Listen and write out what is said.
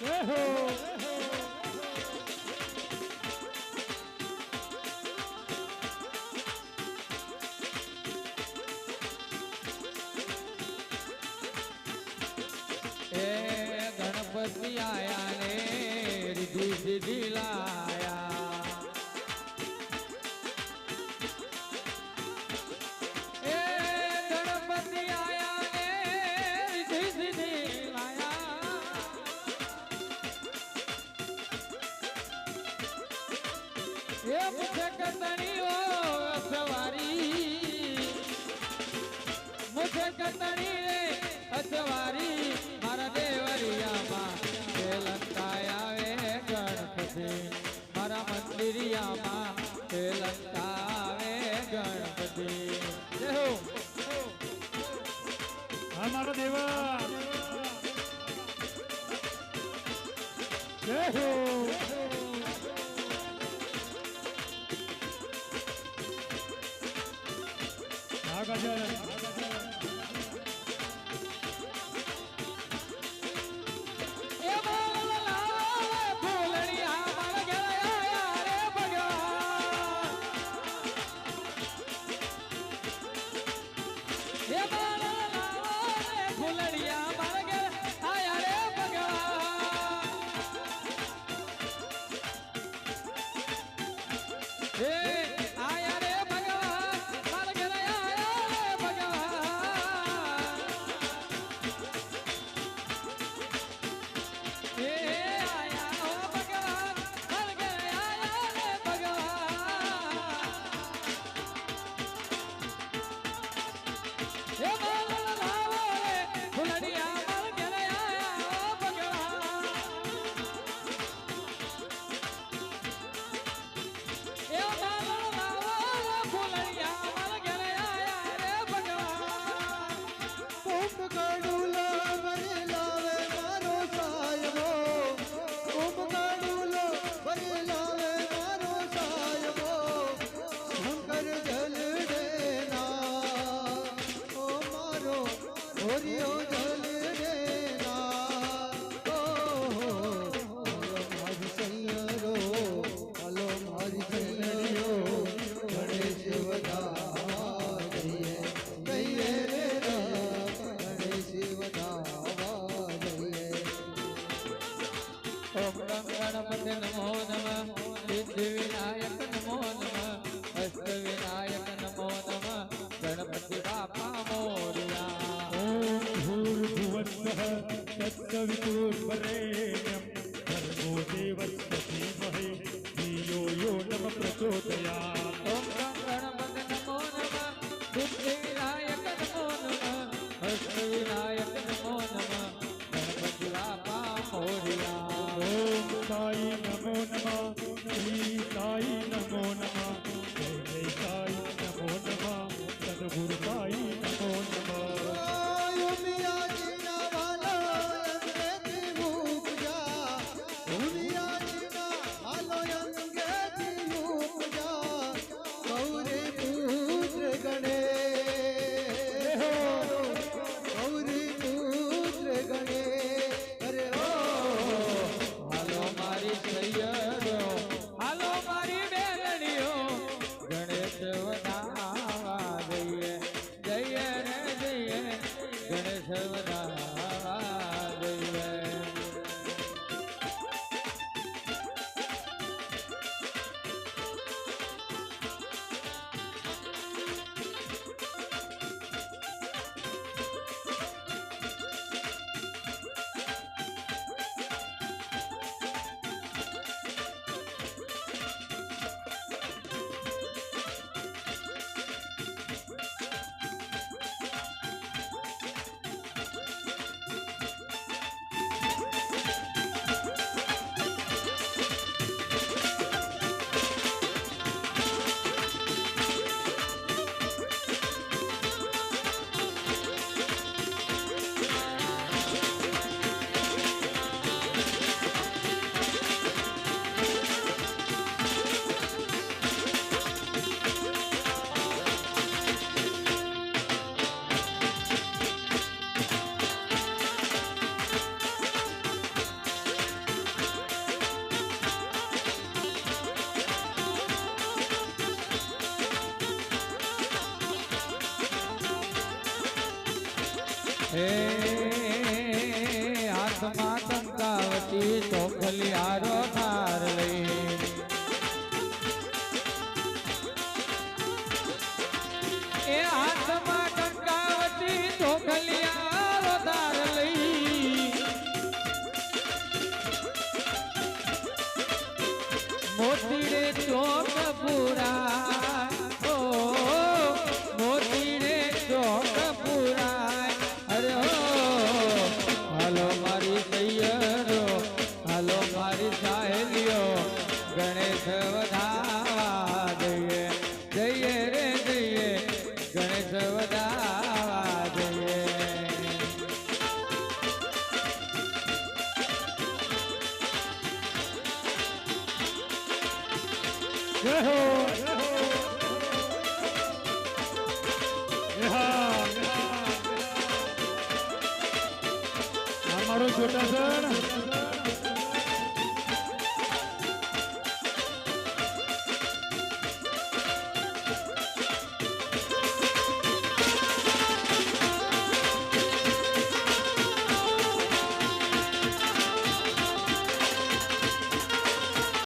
જય હો એ ગણપતિ આયા ને રીધી સીધી લાયા એ ગણપતિ આયા ને રીધી સીધી લાયા એ મુખે કતણીઓ સવારી મુખે કતણી રે અસવારી મારા દેવરિયામાં લંકાય આવે ગણપતિ મારા મંદિરિયામાં લંકાવે ગણપતિ જય હો હા મારો દેવા જય હો હા ગજર गणपति नमो नमः सिद्धि विनायक नमो नमः अष्ट विनायक नमो नमः गणपति बापा मोरया ओम भूर्भुवस्सः तत्सवितुर्वरेण्यं भर्गो देवस्य धीमहि धियो यो नमः प्रचोदयात् ओम गणपति नमो नमः सिद्धि विनायक नमो नमः अष्ट विनायक नमो नमः गणपति बापा मोरया ओम साई नमो नमः श्री साई नमो नमः जय जय साई नमो नमः सद्गुरु साई नमो नमः હે હાથમાં ટંકાવતી ચોખલિયારો થાર લઈ એ હાથમાં ટંકાવતી ચોખલિયારો થાર લઈ મોતીડે ચોક પુરા ઓ મોતીડે ચોક પુરા અરે હો હાલો મારી સૈયરો હાલો મારી સાહેલીઓ ગણેશ વધાવા દઈએ જઈએ રે જઈએ ગણેશ વધાવા દઈએ જય હો અમારો છોટા સર